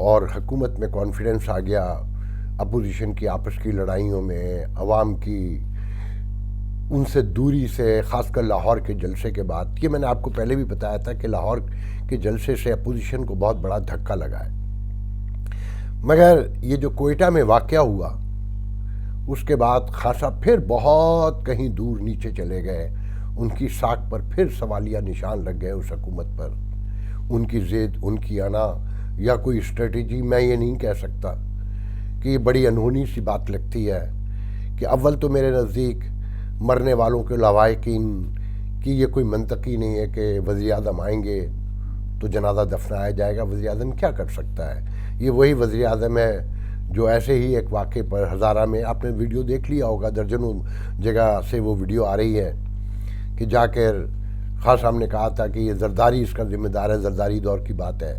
اور حکومت میں کانفیڈنس آ گیا، اپوزیشن کی آپس کی لڑائیوں میں، عوام کی ان سے دوری سے، خاص کر لاہور کے جلسے کے بعد. یہ میں نے آپ کو پہلے بھی بتایا تھا کہ لاہور کے جلسے سے اپوزیشن کو بہت بڑا دھکا لگا ہے. مگر یہ جو کوئٹہ میں واقعہ ہوا اس کے بعد خان صاحب پھر بہت کہیں دور نیچے چلے گئے. ان کی ساکھ پر پھر سوالیہ نشان لگ گئے اس حکومت پر. ان کی ضد، ان کی انا یا کوئی اسٹریٹجی، میں یہ نہیں کہہ سکتا کہ یہ بڑی انہونی سی بات لگتی ہے کہ اول تو میرے نزدیک مرنے والوں کے لواحقین کی یہ کوئی منطقی نہیں ہے کہ وزیر اعظم آئیں گے تو جنازہ دفنایا جائے گا. وزیر اعظم کیا کر سکتا ہے؟ یہ وہی وزیر اعظم ہے جو ایسے ہی ایک واقعے پر ہزارہ میں، آپ نے ویڈیو دیکھ لیا ہوگا، درجنوں جگہ سے وہ ویڈیو آ رہی ہے کہ جا کر خان صاحب نے کہا تھا کہ یہ زرداری اس کا ذمہ دار ہے، زرداری دور کی بات ہے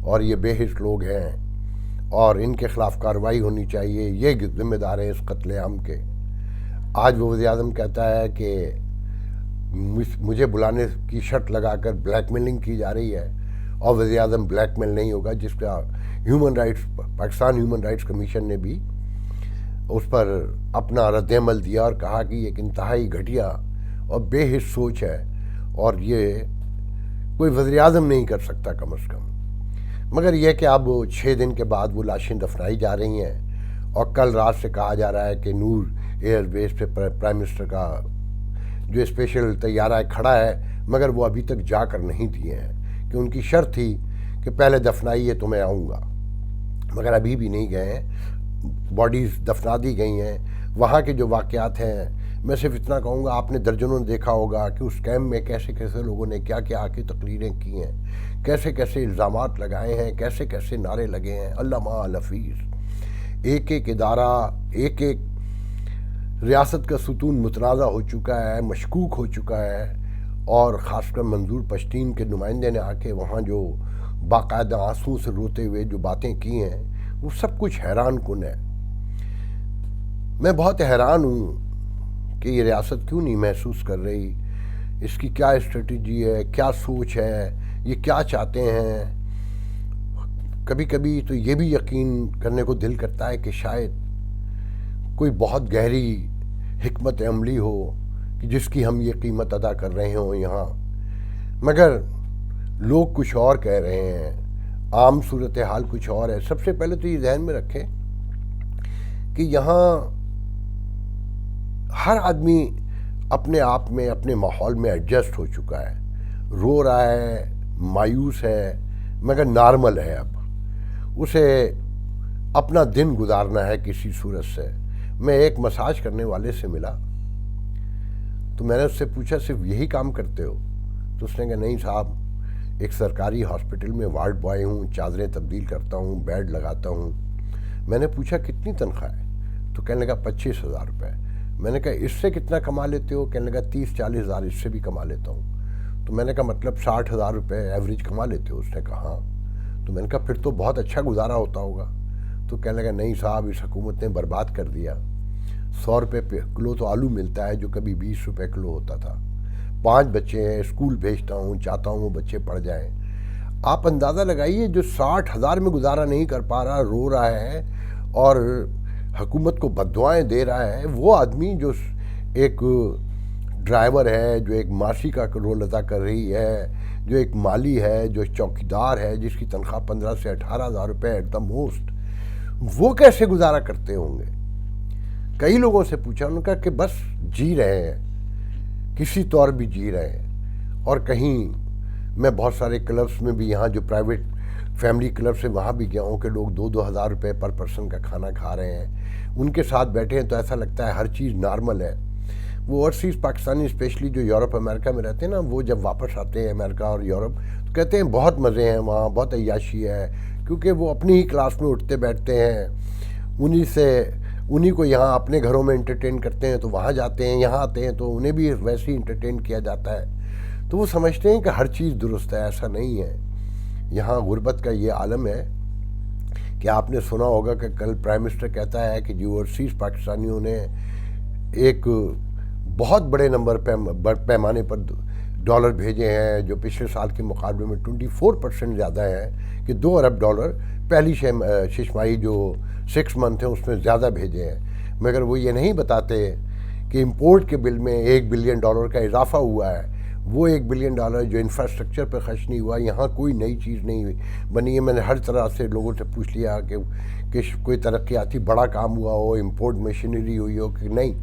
اور یہ بے حس لوگ ہیں اور ان کے خلاف کارروائی ہونی چاہیے، یہ ذمہ دار ہیں اس قتل عام کے. آج وہ وزیر اعظم کہتا ہے کہ مجھے بلانے کی شرط لگا کر بلیک میلنگ کی جا رہی ہے، اور وزیر اعظم بلیک میل نہیں ہوگا، جس کا پاکستان ہیومن رائٹس کمیشن نے بھی اس پر اپنا رد عمل دیا اور کہا کہ یہ ایک انتہائی گھٹیا اور بے حس سوچ ہے اور یہ کوئی وزیر اعظم نہیں کر سکتا کم از کم. مگر یہ کہ اب 6 دن کے بعد وہ لاشیں دفنائی جا رہی ہیں اور کل رات سے کہا جا رہا ہے کہ نور ایئر بیس پہ پرائم منسٹر کا جو اسپیشل طیارہ کھڑا ہے، مگر وہ ابھی تک جا کر نہیں دیے ہیں کہ ان کی شرط تھی کہ پہلے دفنائیے تو میں آؤں گا، مگر ابھی بھی نہیں گئے ہیں. باڈیز دفنا دی گئی ہیں. وہاں کے جو واقعات ہیں، میں صرف اتنا کہوں گا، آپ نے درجنوں دیکھا ہوگا کہ اس کیمپ میں کیسے کیسے لوگوں نے کیا کیا آ کے تقریریں کی ہیں، کیسے کیسے الزامات لگائے ہیں، کیسے کیسے نعرے لگے ہیں. علامہ الحفیظ، ایک ایک ادارہ، ایک ایک ریاست کا ستون متنازع ہو چکا ہے، مشکوک ہو چکا ہے. اور خاص کر منظور پشتین کے نمائندے نے آ کے وہاں جو باقاعدہ آنسوں سے روتے ہوئے جو باتیں کی ہیں، وہ سب کچھ حیران کن ہے. میں بہت حیران ہوں کہ یہ ریاست کیوں نہیں محسوس کر رہی، اس کی کیا اسٹریٹجی ہے، کیا سوچ ہے، یہ کیا چاہتے ہیں. کبھی کبھی تو یہ بھی یقین کرنے کو دل کرتا ہے کہ شاید کوئی بہت گہری حکمت عملی ہو کہ جس کی ہم یہ قیمت ادا کر رہے ہوں یہاں، مگر لوگ کچھ اور کہہ رہے ہیں، عام صورتحال کچھ اور ہے. سب سے پہلے تو یہ ذہن میں رکھیں کہ یہاں ہر آدمی اپنے آپ میں، اپنے ماحول میں ایڈجسٹ ہو چکا ہے، رو رہا ہے، مایوس ہے، مگر نارمل ہے. اب اسے اپنا دن گزارنا ہے کسی صورت سے. میں ایک مساج کرنے والے سے ملا تو میں نے اس سے پوچھا صرف یہی کام کرتے ہو؟ تو اس نے کہا نہیں صاحب، ایک سرکاری ہاسپٹل میں وارڈ بوائے ہوں، چادریں تبدیل کرتا ہوں، بیڈ لگاتا ہوں. میں نے پوچھا کتنی تنخواہ ہے؟ تو کہنے لگا 25,000 روپے. میں نے کہا اس سے کتنا کما لیتے ہو؟ کہنے لگا 30-40 ہزار اس سے بھی کما لیتا ہوں. تو میں نے کہا مطلب 60,000 روپے ایوریج کما لیتے ہو؟ اس نے کہا ہاں. تو میں نے کہا پھر تو بہت اچھا گزارا ہوتا ہوگا. تو کہنے لگا نہیں صاحب، اس حکومت نے برباد کر دیا. 100 روپے کلو تو آلو ملتا ہے جو کبھی 20 روپے کلو ہوتا تھا. 5 بچے ہیں، اسکول بھیجتا ہوں، چاہتا ہوں وہ بچے پڑھ جائیں. آپ اندازہ لگائیے، جو 60,000 میں گزارا نہیں کر پا رہا، رو رہا ہے اور حکومت کو بددعائیں دے رہا ہے، وہ آدمی جو ایک ڈرائیور ہے، جو ایک ماشی کا رول ادا کر رہی ہے، جو ایک مالی ہے، جو چوکیدار ہے، جس کی تنخواہ 15 سے 18,000 روپے ایٹ دا موسٹ، وہ کیسے گزارا کرتے ہوں گے؟ کئی لوگوں سے پوچھا، انہوں نے کہا کہ بس جی رہے ہیں، کسی طور بھی جی رہے ہیں. اور کہیں میں بہت سارے کلبس میں بھی، یہاں جو پرائیویٹ فیملی کلب سے، وہاں بھی گیا ہوں کہ لوگ 2-2 ہزار روپے پر پرسن کا کھانا کھا رہے ہیں. ان کے ساتھ بیٹھے ہیں تو ایسا لگتا ہے ہر چیز نارمل ہے. وہ اوورسیز پاکستانی اسپیشلی جو یورپ امریکہ میں رہتے ہیں نا، وہ جب واپس آتے ہیں امریکہ اور یورپ تو کہتے ہیں بہت مزے ہیں وہاں، بہت عیاشی ہے، کیونکہ وہ اپنی ہی کلاس میں اٹھتے بیٹھتے ہیں، انہی کو یہاں اپنے گھروں میں انٹرٹین کرتے ہیں تو وہاں جاتے ہیں، یہاں آتے ہیں تو انہیں بھی ویسے ہی انٹرٹین کیا جاتا ہے. تو وہ سمجھتے ہیں کہ ہر چیز درست ہے. ایسا نہیں ہے. یہاں غربت کا یہ عالم ہے کہ آپ نے سنا ہوگا کہ کل پرائم منسٹر کہتا ہے کہ جو اوورسیز پاکستانیوں نے ایک بہت بڑے پیمانے پر ڈالر بھیجے ہیں جو پچھلے سال کے مقابلے میں 24% زیادہ ہیں، کہ 2 ارب ڈالر پہلی ششماہی جو 6 منتھ ہیں اس میں زیادہ بھیجے ہیں، مگر وہ یہ نہیں بتاتے کہ امپورٹ کے بل میں $1 بلین کا اضافہ ہوا ہے۔ وہ $1 بلین جو انفراسٹرکچر پہ خرچ نہیں ہوا، یہاں کوئی نئی چیز نہیں بنی ہے۔ میں نے ہر طرح سے لوگوں سے پوچھ لیا کہ کوئی ترقیاتی بڑا کام ہوا ہو، امپورٹ مشینری ہوئی ہو کہ نہیں،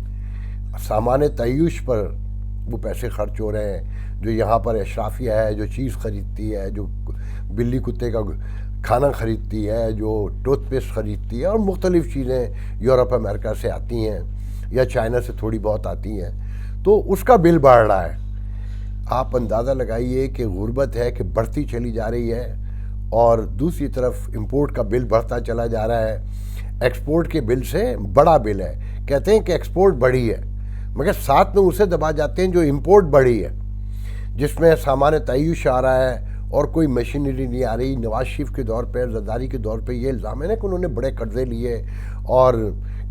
سامان تعیش پر وہ پیسے خرچ ہو رہے ہیں۔ جو یہاں پر اشرافیہ ہے جو چیز خریدتی ہے، جو بلی کتے کا کھانا خریدتی ہے، جو ٹوتھ پیسٹ خریدتی ہے، اور مختلف چیزیں یورپ امریکہ سے آتی ہیں یا چائنا سے تھوڑی بہت آتی ہیں، تو اس کا بل بڑھ رہا ہے۔ آپ اندازہ لگائیے کہ غربت ہے کہ بڑھتی چلی جا رہی ہے، اور دوسری طرف امپورٹ کا بل بڑھتا چلا جا رہا ہے۔ ایکسپورٹ کے بل سے بڑا بل ہے، کہتے ہیں کہ ایکسپورٹ بڑھی ہے، مگر ساتھ میں اسے دبا جاتے ہیں جو امپورٹ بڑھی ہے، جس میں سامان تعیش آ رہا ہے اور کوئی مشینری نہیں آ رہی۔ نواز شریف کے دور پہ، زرداری کے دور پہ یہ الزام ہے نا کہ انہوں نے بڑے قرضے لیے اور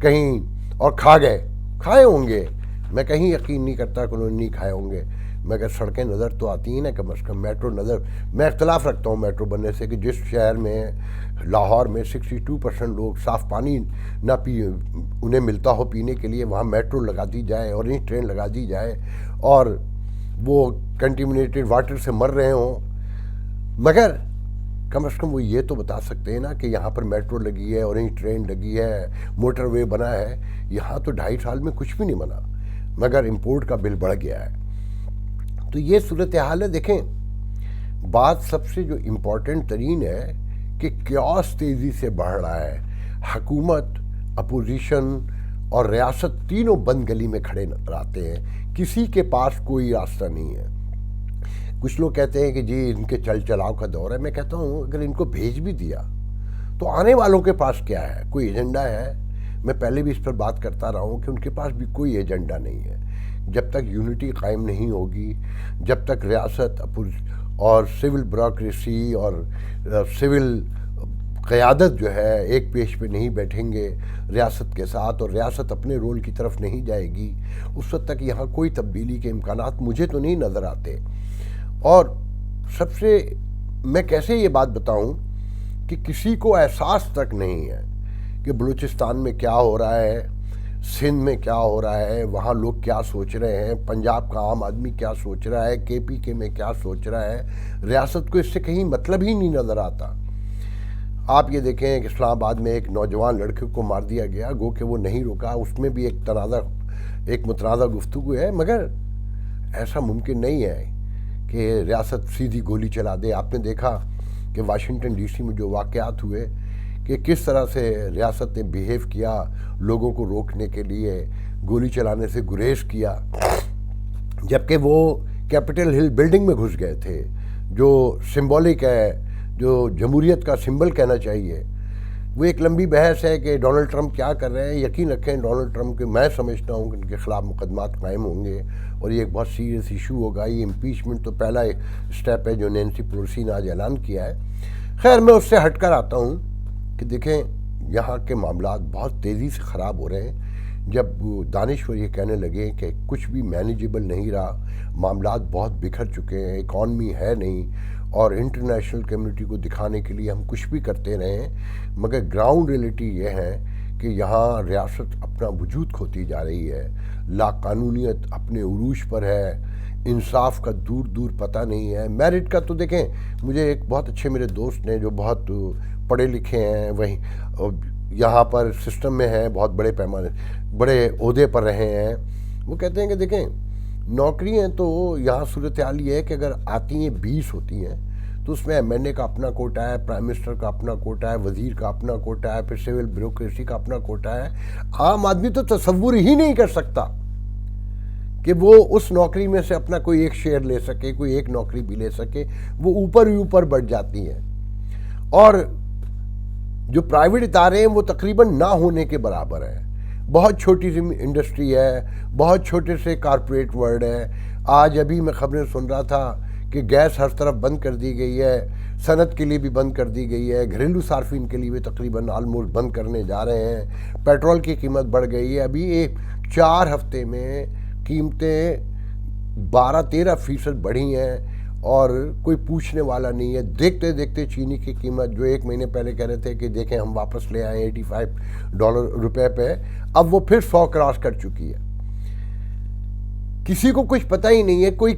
کہیں اور کھائے ہوں گے، میں کہیں یقین نہیں کرتا کہ انہوں نے نہیں کھائے ہوں گے، مگر سڑکیں نظر تو آتی ہیں نا، کم از کم میٹرو نظر۔ میں اختلاف رکھتا ہوں میٹرو بننے سے، کہ جس شہر میں لاہور میں 62% لوگ صاف پانی نہ انہیں ملتا ہو پینے کے لیے، وہاں میٹرو لگا دی جائے، اورنج ٹرین لگا دی جائے، اور وہ کنٹیمنیٹڈ واٹر سے مر رہے ہوں، مگر کم از کم وہ یہ تو بتا سکتے ہیں نا کہ یہاں پر میٹرو لگی ہے، اورنج ٹرین لگی ہے، موٹر وے بنا ہے۔ یہاں تو 2.5 سال میں کچھ بھی نہیں بنا، مگر امپورٹ کا بل بڑھ گیا ہے۔ تو یہ صورتحال ہے۔ دیکھیں، بات سب سے جو امپورٹنٹ ترین ہے کہ کیوس تیزی سے بڑھ رہا ہے، حکومت، اپوزیشن اور ریاست تینوں بند گلی میں کھڑے نظر آتے ہیں، کسی کے پاس کوئی راستہ نہیں ہے۔ کچھ لوگ کہتے ہیں کہ جی ان کے چل چلاؤ کا دور ہے، میں کہتا ہوں اگر ان کو بھیج بھی دیا تو آنے والوں کے پاس کیا ہے؟ کوئی ایجنڈا ہے؟ میں پہلے بھی اس پر بات کرتا رہا ہوں کہ ان کے پاس بھی کوئی ایجنڈا نہیں ہے۔ جب تک یونٹی قائم نہیں ہوگی، جب تک ریاست اور سول بیوروکریسی اور سول قیادت جو ہے ایک پیش پہ نہیں بیٹھیں گے ریاست کے ساتھ، اور ریاست اپنے رول کی طرف نہیں جائے گی، اس وقت تک یہاں کوئی تبدیلی کے امکانات مجھے تو نہیں نظر آتے۔ اور سب سے میں کیسے یہ بات بتاؤں کہ کسی کو احساس تک نہیں ہے کہ بلوچستان میں کیا ہو رہا ہے، سندھ میں کیا ہو رہا ہے، وہاں لوگ کیا سوچ رہے ہیں، پنجاب کا عام آدمی کیا سوچ رہا ہے، کے میں کیا سوچ رہا ہے۔ ریاست کو اس سے کہیں مطلب ہی نہیں نظر آتا۔ آپ یہ دیکھیں کہ اسلام آباد میں ایک نوجوان لڑکے کو مار دیا گیا، گو کہ وہ نہیں رکا، اس میں بھی ایک متنازع گفتگو ہے، مگر ایسا ممکن نہیں ہے کہ ریاست سیدھی گولی چلا دے۔ آپ نے دیکھا کہ واشنگٹن ڈی سی میں جو واقعات ہوئے کہ کس طرح سے ریاست نے بیہیو کیا، لوگوں کو روکنے کے لیے گولی چلانے سے گریز کیا، جبکہ وہ کیپٹل ہل بلڈنگ میں گھس گئے تھے، جو سمبولک ہے، جو جمہوریت کا سمبل کہنا چاہیے۔ وہ ایک لمبی بحث ہے کہ ڈونلڈ ٹرمپ کیا کر رہے ہیں۔ یقین رکھیں ڈونلڈ ٹرمپ کے، میں سمجھتا ہوں کہ ان کے خلاف مقدمات قائم ہوں گے، اور یہ ایک بہت سیریس ایشو ہوگا۔ یہ امپیچمنٹ تو پہلا اسٹیپ ہے جو نینسی پیلوسی نے آج اعلان کیا ہے۔ خیر، میں اس سے ہٹ کر آتا ہوں کہ دیکھیں یہاں کے معاملات بہت تیزی سے خراب ہو رہے ہیں۔ جب دانشور یہ کہنے لگے کہ کچھ بھی مینیجیبل نہیں رہا، معاملات بہت بکھر چکے ہیں، اکانومی ہے نہیں، اور انٹرنیشنل کمیونٹی کو دکھانے کے لیے ہم کچھ بھی کرتے رہے ہیں، مگر گراؤنڈ ریئلٹی یہ ہے کہ یہاں ریاست اپنا وجود کھوتی جا رہی ہے، لا قانونیت اپنے عروج پر ہے، انصاف کا دور دور پتہ نہیں ہے۔ میرٹ کا تو دیکھیں، مجھے ایک بہت اچھے میرے دوست نے جو بہت پڑھے لکھے ہیں، وہیں یہاں پر سسٹم میں ہیں، بہت بڑے عہدے پر رہے ہیں، وہ کہتے ہیں کہ دیکھیں نوکری ہیں تو یہاں صورتحال یہ ہے کہ اگر آتی ہیں 20 ہوتی ہیں تو اس میں ایم این اے کا اپنا کوٹا ہے، پرائم منسٹر کا اپنا کوٹا ہے، وزیر کا اپنا کوٹا ہے، پھر سول بیوروکریسی کا اپنا کوٹا ہے۔ عام آدمی تو تصور ہی نہیں کر سکتا کہ وہ اس نوکری میں سے اپنا کوئی ایک شیئر لے سکے، کوئی ایک نوکری بھی لے سکے، وہ اوپر ہی اوپر بڑھ جاتی ہیں، اور جو پرائیویٹ ادارے ہیں وہ تقریباً نہ ہونے کے برابر ہیں۔ بہت چھوٹی سی انڈسٹری ہے، بہت چھوٹے سے کارپوریٹ ورلڈ ہے۔ آج ابھی میں خبریں سن رہا تھا کہ گیس ہر طرف بند کر دی گئی ہے، صنعت کے لیے بھی بند کر دی گئی ہے، گھریلو صارفین کے لیے بھی تقریباً آلموسٹ بند کرنے جا رہے ہیں، پیٹرول کی قیمت بڑھ گئی ہے۔ ابھی 4 ہفتے میں قیمتیں 12-13% بڑھی ہیں اور کوئی پوچھنے والا نہیں ہے. دیکھتے دیکھتے چینی کی قیمت جو 1 مہینے پہلے کہہ رہے تھے کہ دیکھیں ہم واپس لے آئیں $85 پہ، اب وہ پھر 100 کراس کر چکی ہے. کسی کو کچھ پتہ ہی نہیں ہے، کوئی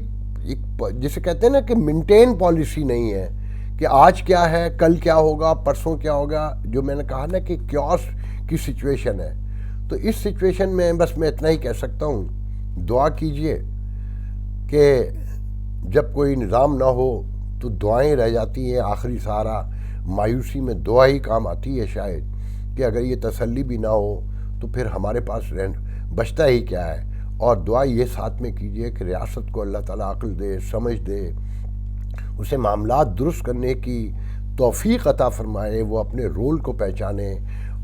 جسے کہتے ہیں نا کہ مینٹین پالیسی نہیں ہے کہ آج کیا ہے، کل کیا ہوگا، پرسوں کیا ہوگا. جو میں نے کہا نا کہ کیوس کی سچویشن ہے، تو اس سچویشن میں بس میں اتنا ہی کہہ سکتا ہوں، دعا کیجئے کہ جب کوئی نظام نہ ہو تو دعائیں رہ جاتی ہیں آخری سہارا. مایوسی میں دعا ہی کام آتی ہے شاید، کہ اگر یہ تسلی بھی نہ ہو تو پھر ہمارے پاس بچتا ہی کیا ہے. اور دعا یہ ساتھ میں کیجئے کہ ریاست کو اللہ تعالیٰ عقل دے، سمجھ دے، اسے معاملات درست کرنے کی توفیق عطا فرمائے، وہ اپنے رول کو پہچانے،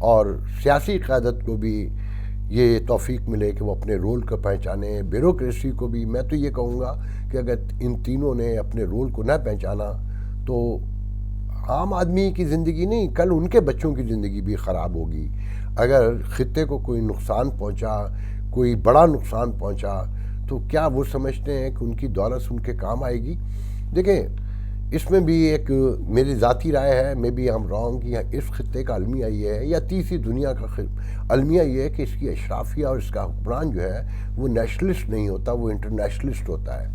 اور سیاسی قیادت کو بھی یہ توفیق ملے کہ وہ اپنے رول کو پہچانے. بیوروکریسی کو بھی میں تو یہ کہوں گا کہ اگر ان تینوں نے اپنے رول کو نہ پہچانا تو عام آدمی کی زندگی نہیں، کل ان کے بچوں کی زندگی بھی خراب ہوگی. اگر خطے کو کوئی نقصان پہنچا، کوئی بڑا نقصان پہنچا، تو کیا وہ سمجھتے ہیں کہ ان کی دولت ان کے کام آئے گی؟ دیکھیں، اس میں بھی ایک میری ذاتی رائے ہے، میں بھی ہم رانگ، یا اس خطے کا المیہ یہ ہے، یا تیسری دنیا کا المیہ یہ ہے کہ اس کی اشرافیہ اور اس کا حکمران جو ہے وہ نیشنلسٹ نہیں ہوتا، وہ انٹرنیشنلسٹ ہوتا ہے.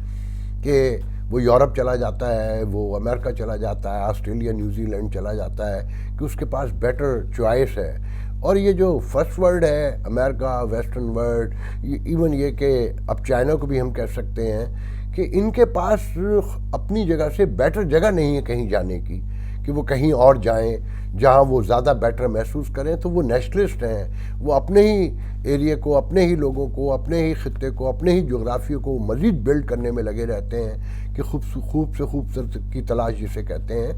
کہ وہ یورپ چلا جاتا ہے، وہ امریکہ چلا جاتا ہے، آسٹریلیا نیوزی لینڈ چلا جاتا ہے کہ اس کے پاس بیٹر چوائس ہے. اور یہ جو فرسٹ ورلڈ ہے، امریکہ، ویسٹرن ورلڈ، ایون یہ کہ اب چائنا کو بھی ہم کہہ سکتے ہیں کہ ان کے پاس اپنی جگہ سے بیٹر جگہ نہیں ہے کہیں جانے کی کہ وہ کہیں اور جائیں جہاں وہ زیادہ بیٹر محسوس کریں. تو وہ نیشنلسٹ ہیں، وہ اپنے ہی ایریے کو، اپنے ہی لوگوں کو، اپنے ہی خطے کو، اپنے ہی جغرافیے کو مزید بلڈ کرنے میں لگے رہتے ہیں کہ خوب سے خوبصورت کی تلاش جسے کہتے ہیں.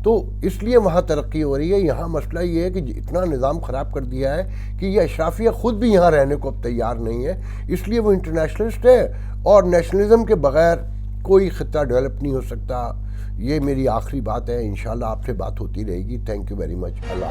تو اس لیے وہاں ترقی ہو رہی ہے. یہاں مسئلہ یہ ہے کہ اتنا نظام خراب کر دیا ہے کہ یہ اشرافیہ خود بھی یہاں رہنے کو اب تیار نہیں ہے، اس لیے وہ انٹرنیشنلسٹ ہے، اور نیشنلزم کے بغیر کوئی خطہ ڈیولپ نہیں ہو سکتا. یہ میری آخری بات ہے، انشاءاللہ آپ سے بات ہوتی رہے گی. Thank you very much. Allah